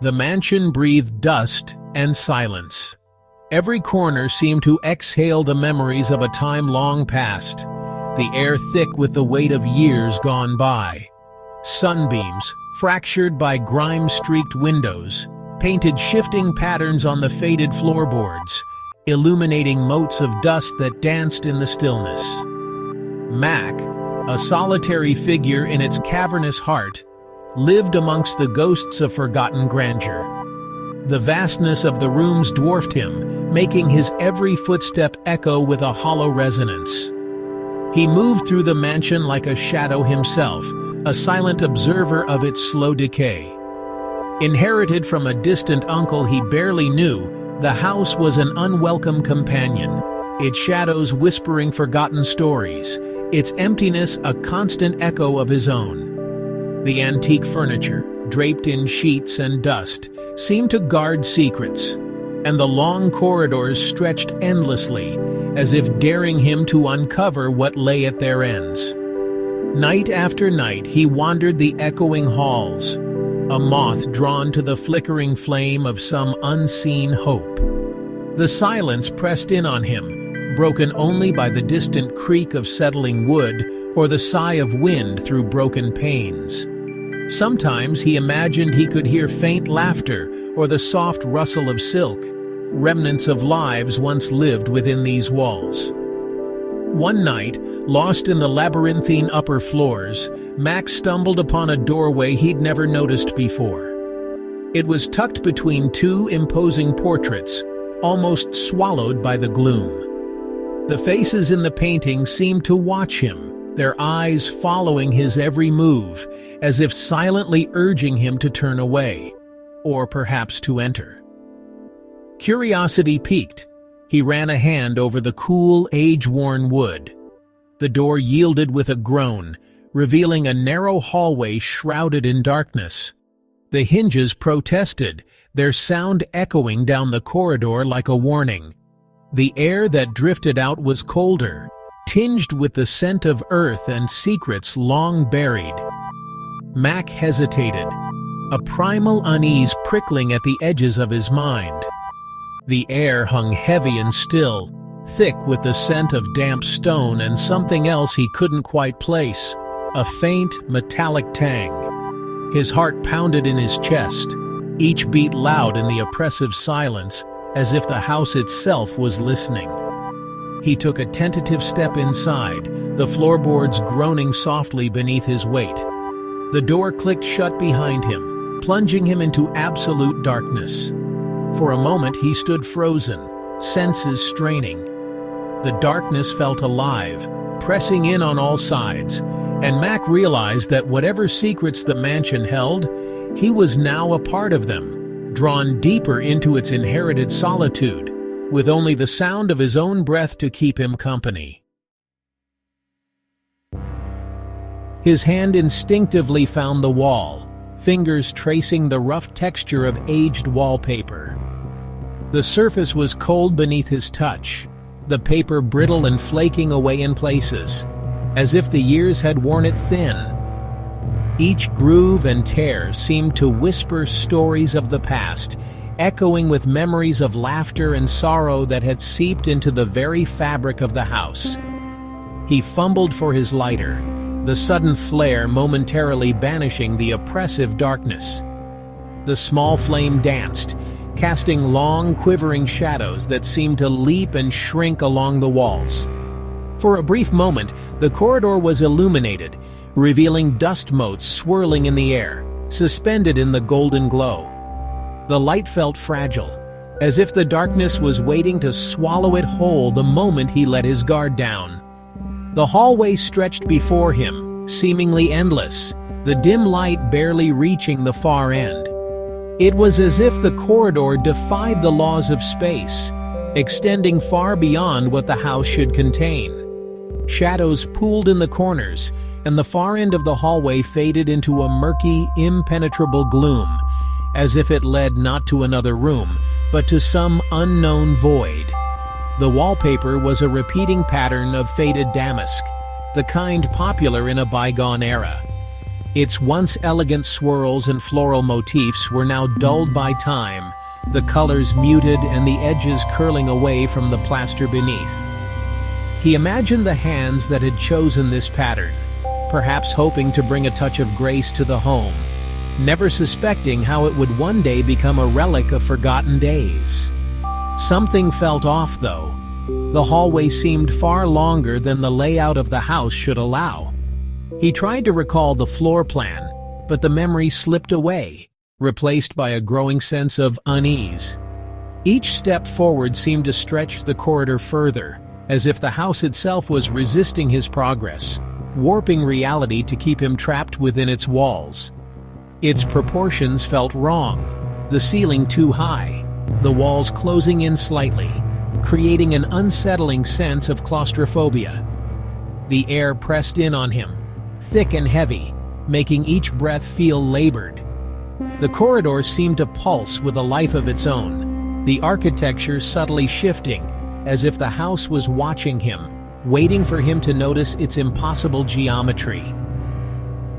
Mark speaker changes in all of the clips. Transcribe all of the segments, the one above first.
Speaker 1: The mansion breathed dust and silence. Every corner seemed to exhale the memories of a time long past, the air thick with the weight of years gone by. Sunbeams, fractured by grime-streaked windows, painted shifting patterns on the faded floorboards, illuminating motes of dust that danced in the stillness. Mac, a solitary figure in its cavernous heart, lived amongst the ghosts of forgotten grandeur. The vastness of the rooms dwarfed him, making his every footstep echo with a hollow resonance. He moved through the mansion like a shadow himself, a silent observer of its slow decay. Inherited from a distant uncle he barely knew, the house was an unwelcome companion, its shadows whispering forgotten stories, its emptiness a constant echo of his own. The antique furniture, draped in sheets and dust, seemed to guard secrets, and the long corridors stretched endlessly, as if daring him to uncover what lay at their ends. Night after night he wandered the echoing halls, a moth drawn to the flickering flame of some unseen hope. The silence pressed in on him, broken only by the distant creak of settling wood or the sigh of wind through broken panes. Sometimes he imagined he could hear faint laughter or the soft rustle of silk, remnants of lives once lived within these walls. One night, lost in the labyrinthine upper floors, Max stumbled upon a doorway he'd never noticed before. It was tucked between two imposing portraits, almost swallowed by the gloom. The faces in the painting seemed to watch him, their eyes following his every move, as if silently urging him to turn away, or perhaps to enter. Curiosity piqued. He ran a hand over the cool, age-worn wood. The door yielded with a groan, revealing a narrow hallway shrouded in darkness. The hinges protested, their sound echoing down the corridor like a warning. The air that drifted out was colder, tinged with the scent of earth and secrets long buried. Mac hesitated, a primal unease prickling at the edges of his mind. The air hung heavy and still, thick with the scent of damp stone and something else he couldn't quite place, a faint, metallic tang. His heart pounded in his chest, each beat loud in the oppressive silence, as if the house itself was listening. He took a tentative step inside, the floorboards groaning softly beneath his weight. The door clicked shut behind him, plunging him into absolute darkness. For a moment he stood frozen, senses straining. The darkness felt alive, pressing in on all sides, and Mac realized that whatever secrets the mansion held, he was now a part of them, drawn deeper into its inherited solitude, with only the sound of his own breath to keep him company. His hand instinctively found the wall, fingers tracing the rough texture of aged wallpaper. The surface was cold beneath his touch, the paper brittle and flaking away in places, as if the years had worn it thin. Each groove and tear seemed to whisper stories of the past, echoing with memories of laughter and sorrow that had seeped into the very fabric of the house. He fumbled for his lighter, the sudden flare momentarily banishing the oppressive darkness. The small flame danced, casting long, quivering shadows that seemed to leap and shrink along the walls. For a brief moment, the corridor was illuminated, revealing dust motes swirling in the air, suspended in the golden glow. The light felt fragile, as if the darkness was waiting to swallow it whole the moment he let his guard down. The hallway stretched before him, seemingly endless, the dim light barely reaching the far end. It was as if the corridor defied the laws of space, extending far beyond what the house should contain. Shadows pooled in the corners, and the far end of the hallway faded into a murky, impenetrable gloom, as if it led not to another room, but to some unknown void. The wallpaper was a repeating pattern of faded damask, the kind popular in a bygone era. Its once elegant swirls and floral motifs were now dulled by time, the colors muted and the edges curling away from the plaster beneath. He imagined the hands that had chosen this pattern, perhaps hoping to bring a touch of grace to the home, never suspecting how it would one day become a relic of forgotten days. Something felt off, though. The hallway seemed far longer than the layout of the house should allow. He tried to recall the floor plan, but the memory slipped away, replaced by a growing sense of unease. Each step forward seemed to stretch the corridor further, as if the house itself was resisting his progress, warping reality to keep him trapped within its walls. Its proportions felt wrong, the ceiling too high, the walls closing in slightly, creating an unsettling sense of claustrophobia. The air pressed in on him, thick and heavy, making each breath feel labored. The corridor seemed to pulse with a life of its own, the architecture subtly shifting, as if the house was watching him, waiting for him to notice its impossible geometry.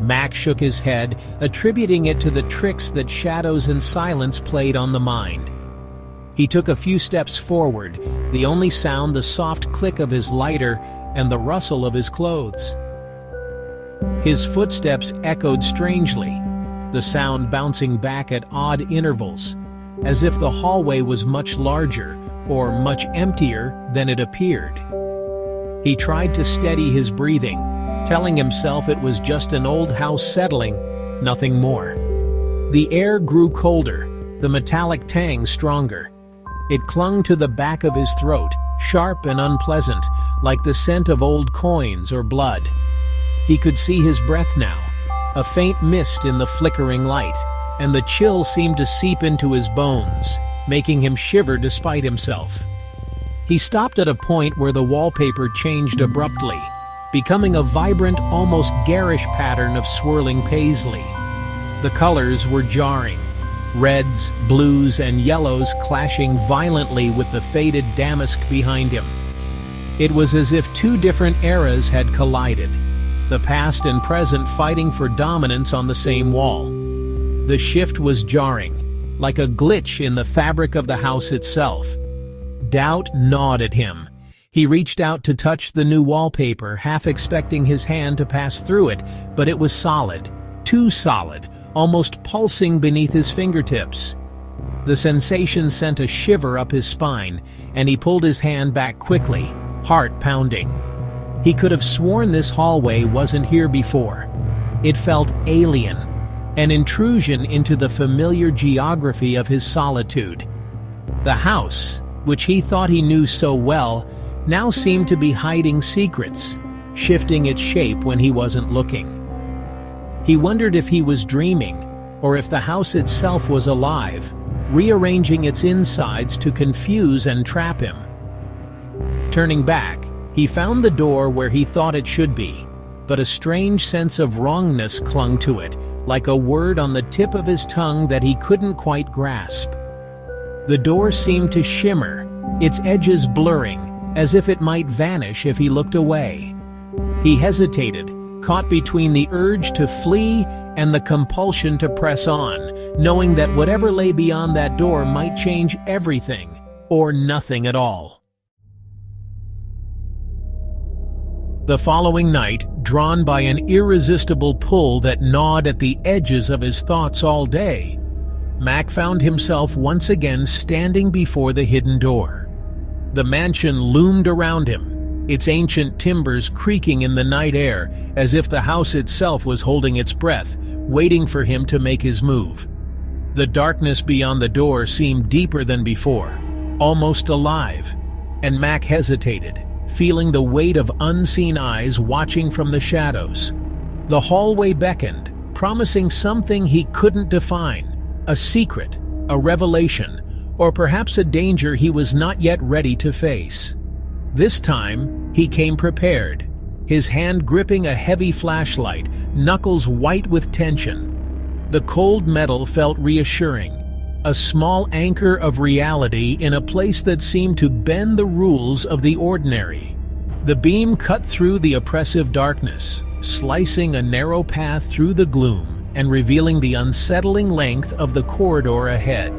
Speaker 1: Mac shook his head, attributing it to the tricks that shadows and silence played on the mind. He took a few steps forward, the only sound the soft click of his lighter and the rustle of his clothes. His footsteps echoed strangely, the sound bouncing back at odd intervals, as if the hallway was much larger or much emptier than it appeared. He tried to steady his breathing, telling himself it was just an old house settling, nothing more. The air grew colder, the metallic tang stronger. It clung to the back of his throat, sharp and unpleasant, like the scent of old coins or blood. He could see his breath now, a faint mist in the flickering light, and the chill seemed to seep into his bones, making him shiver despite himself. He stopped at a point where the wallpaper changed abruptly, becoming a vibrant, almost garish pattern of swirling paisley. The colors were jarring, reds, blues, and yellows clashing violently with the faded damask behind him. It was as if two different eras had collided, the past and present fighting for dominance on the same wall. The shift was jarring, like a glitch in the fabric of the house itself. Doubt gnawed at him. He reached out to touch the new wallpaper, half expecting his hand to pass through it, but it was solid, too solid, almost pulsing beneath his fingertips. The sensation sent a shiver up his spine, and he pulled his hand back quickly, heart pounding. He could have sworn this hallway wasn't here before. It felt alien, an intrusion into the familiar geography of his solitude. The house, which he thought he knew so well, now seemed to be hiding secrets, shifting its shape when he wasn't looking. He wondered if he was dreaming, or if the house itself was alive, rearranging its insides to confuse and trap him. Turning back, he found the door where he thought it should be, but a strange sense of wrongness clung to it, like a word on the tip of his tongue that he couldn't quite grasp. The door seemed to shimmer, its edges blurring, as if it might vanish if he looked away. He hesitated, caught between the urge to flee and the compulsion to press on, knowing that whatever lay beyond that door might change everything, or nothing at all. The following night, drawn by an irresistible pull that gnawed at the edges of his thoughts all day, Mac found himself once again standing before the hidden door. The mansion loomed around him, its ancient timbers creaking in the night air as if the house itself was holding its breath, waiting for him to make his move. The darkness beyond the door seemed deeper than before, almost alive, and Mac hesitated, feeling the weight of unseen eyes watching from the shadows. The hallway beckoned, promising something he couldn't define, a secret, a revelation, or perhaps a danger he was not yet ready to face. This time, he came prepared, his hand gripping a heavy flashlight, knuckles white with tension. The cold metal felt reassuring, a small anchor of reality in a place that seemed to bend the rules of the ordinary. The beam cut through the oppressive darkness, slicing a narrow path through the gloom and revealing the unsettling length of the corridor ahead.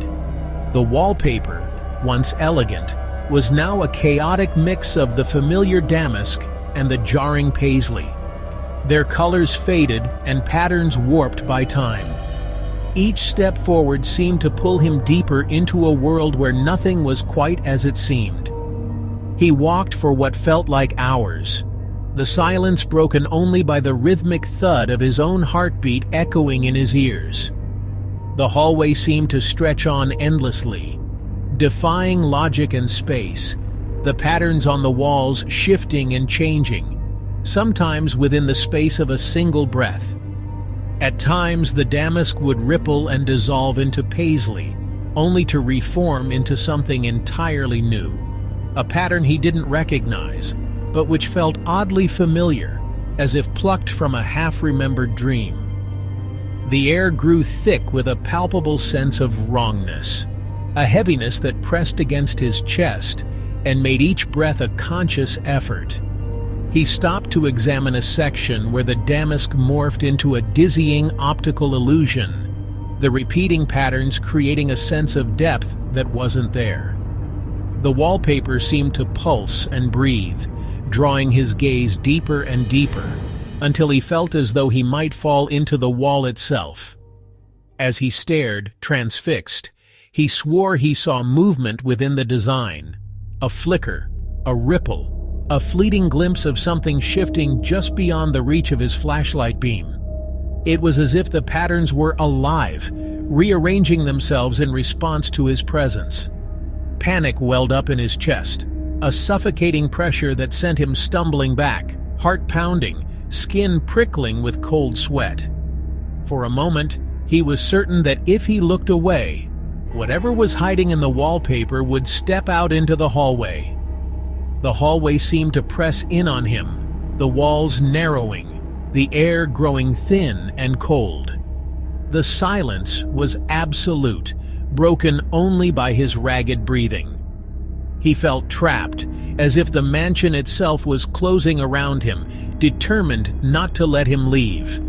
Speaker 1: The wallpaper, once elegant, was now a chaotic mix of the familiar damask and the jarring paisley. Their colors faded and patterns warped by time. Each step forward seemed to pull him deeper into a world where nothing was quite as it seemed. He walked for what felt like hours, the silence broken only by the rhythmic thud of his own heartbeat echoing in his ears. The hallway seemed to stretch on endlessly, defying logic and space, the patterns on the walls shifting and changing, sometimes within the space of a single breath. At times, the damask would ripple and dissolve into paisley, only to reform into something entirely new, a pattern he didn't recognize, but which felt oddly familiar, as if plucked from a half-remembered dream. The air grew thick with a palpable sense of wrongness, a heaviness that pressed against his chest and made each breath a conscious effort. He stopped to examine a section where the damask morphed into a dizzying optical illusion, the repeating patterns creating a sense of depth that wasn't there. The wallpaper seemed to pulse and breathe, drawing his gaze deeper and deeper, until he felt as though he might fall into the wall itself. As he stared, transfixed, he swore he saw movement within the design, a flicker, a ripple, a fleeting glimpse of something shifting just beyond the reach of his flashlight beam. It was as if the patterns were alive, rearranging themselves in response to his presence. Panic welled up in his chest, a suffocating pressure that sent him stumbling back, heart pounding, skin prickling with cold sweat. For a moment, he was certain that if he looked away, whatever was hiding in the wallpaper would step out into the hallway. The hallway seemed to press in on him, the walls narrowing, the air growing thin and cold. The silence was absolute, broken only by his ragged breathing. He felt trapped, as if the mansion itself was closing around him, determined not to let him leave.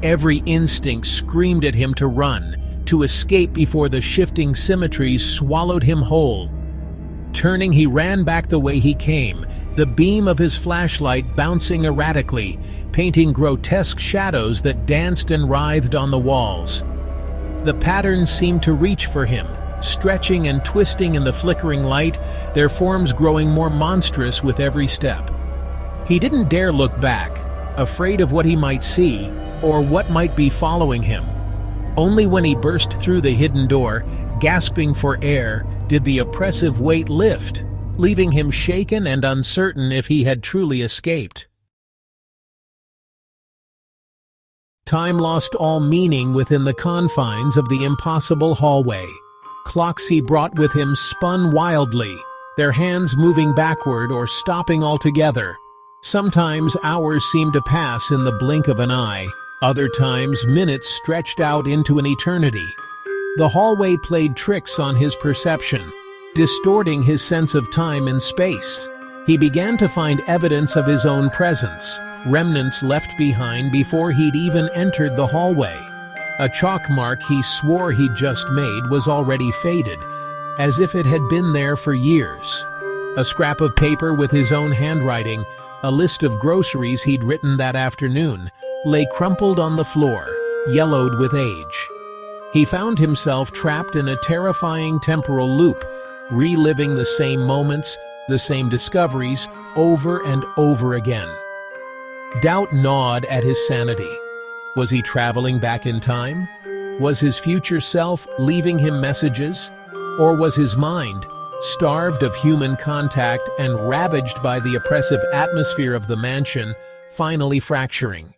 Speaker 1: Every instinct screamed at him to run, to escape before the shifting symmetries swallowed him whole. Turning, he ran back the way he came, the beam of his flashlight bouncing erratically, painting grotesque shadows that danced and writhed on the walls. The patterns seemed to reach for him, stretching and twisting in the flickering light, their forms growing more monstrous with every step. He didn't dare look back, afraid of what he might see, or what might be following him. Only when he burst through the hidden door, gasping for air, did the oppressive weight lift, leaving him shaken and uncertain if he had truly escaped. Time lost all meaning within the confines of the impossible hallway. Clocks he brought with him spun wildly, their hands moving backward or stopping altogether. Sometimes hours seemed to pass in the blink of an eye, other times minutes stretched out into an eternity. The hallway played tricks on his perception, distorting his sense of time and space. He began to find evidence of his own presence, remnants left behind before he'd even entered the hallway. A chalk mark he swore he'd just made was already faded, as if it had been there for years. A scrap of paper with his own handwriting, a list of groceries he'd written that afternoon, lay crumpled on the floor, yellowed with age. He found himself trapped in a terrifying temporal loop, reliving the same moments, the same discoveries, over and over again. Doubt gnawed at his sanity. Was he traveling back in time? Was his future self leaving him messages? Or was his mind, starved of human contact and ravaged by the oppressive atmosphere of the mansion, finally fracturing?